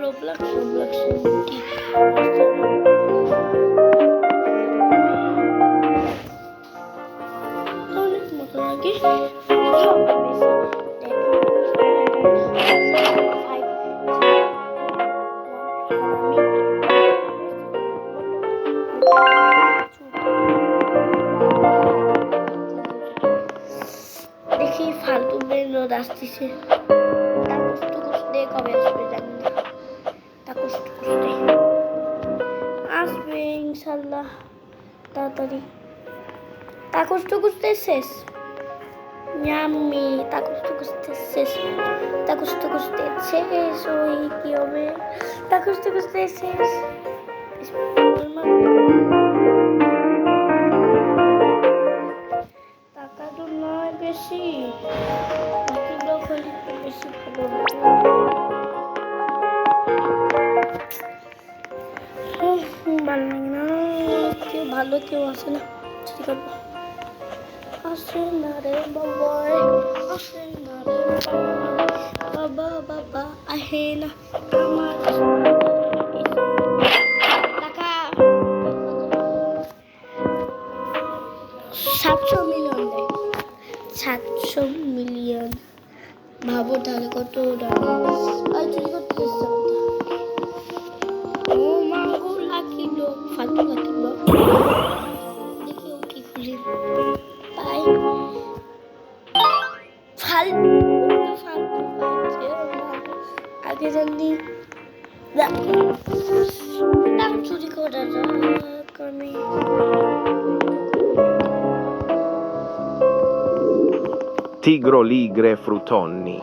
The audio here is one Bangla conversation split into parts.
Roblox কি অনেক মজা লাগে দেখি ফালতু বের আসতেছে কবে আসবে জানি না আসবে ইনশাল্লাহ তাড়াতাড়ি তাকুস টুকুসতে শেষ ইয়াম্মি তাকুস টুকুসতে শেষ ওই কি হবে তাকুস টুকুসতে শেষ টাকা তো নয় বেশি বেশি ভালো লাগে না কেউ ভালো কেউ আসে না ঠিক আছে আসে না রে বাবা আসে না রে বাবা আহে না আমার টাকা 700 মিলিয়ন দেয় 700 মিলিয়ন ভাবো তাহলে কত টাকা আর চুরি করতে ও মাগো লাকি লোক ফালতু লাকি লোক দেখি ও কি খুলে পাই ফালতু পাইছে আগে জানি দাম চুরি করা যাক আমি Tigro, ligre, frutonni.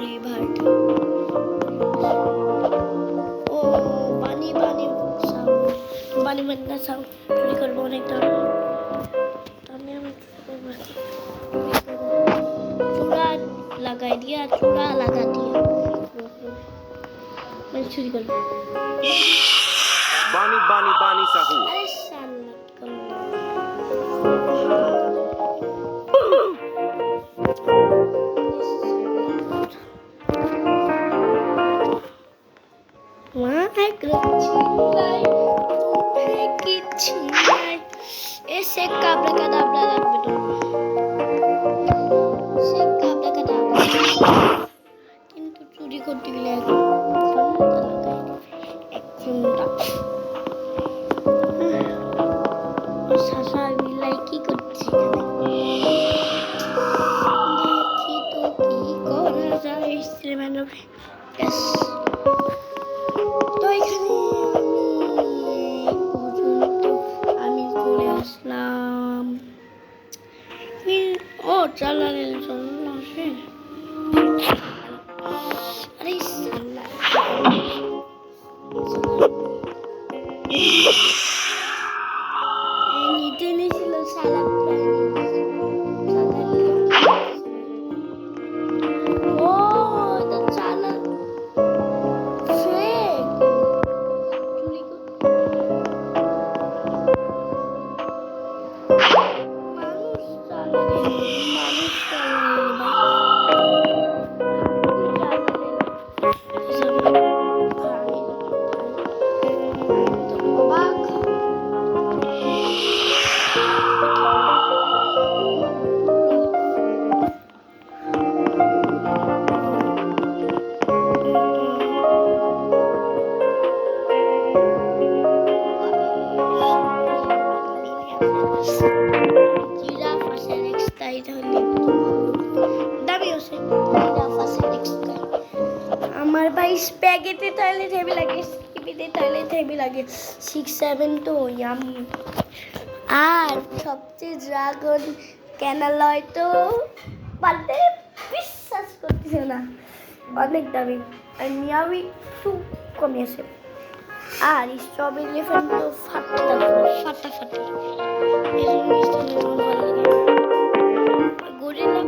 রিভার্ট ও পানি না সাউন্ড চুরি করবো অনেকটা আমি চূড়া লাগা দিয়া চুরি করবো Bani sahu. আরে শালা ese cabra cadabra লাগবে তো সে cabra cadabra কিন্তু চুরি করতে গেলে শাসা বিলাই কি করছি দেখি তো কি করা যায় সিনেমানোভি তো এখানে আমি চলে আসলাম ও চালালে আসে আরে নিতে নিয়েছিল সালা ও এটা চালা আমার ভাই স্প্যাগেটি টয়লেট হেভি লাগে স্কিপিতে টয়লেট হেভি লাগে 6-7 তো ইয়ামি আর সবচেয়ে ড্রাগন ক্যানালয় তো বালতে বিশ্বাস করতেছে না, অনেক দামি। আর মিয়াবি একটু কমে আছে। আর স্ট্রবেরি এলিফ্যান্ট তো ফাটাফাটি। এই জিনিসটা আমার ভালো লাগে। গরিলা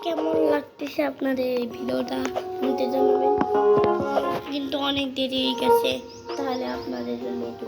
কেমন লাগতেছে আপনাদের এই ভিডিওটা নিতে জানাবেন। কিন্তু অনেক দেরি হয়ে গেছে, তাহলে আপনাদের জন্য একটু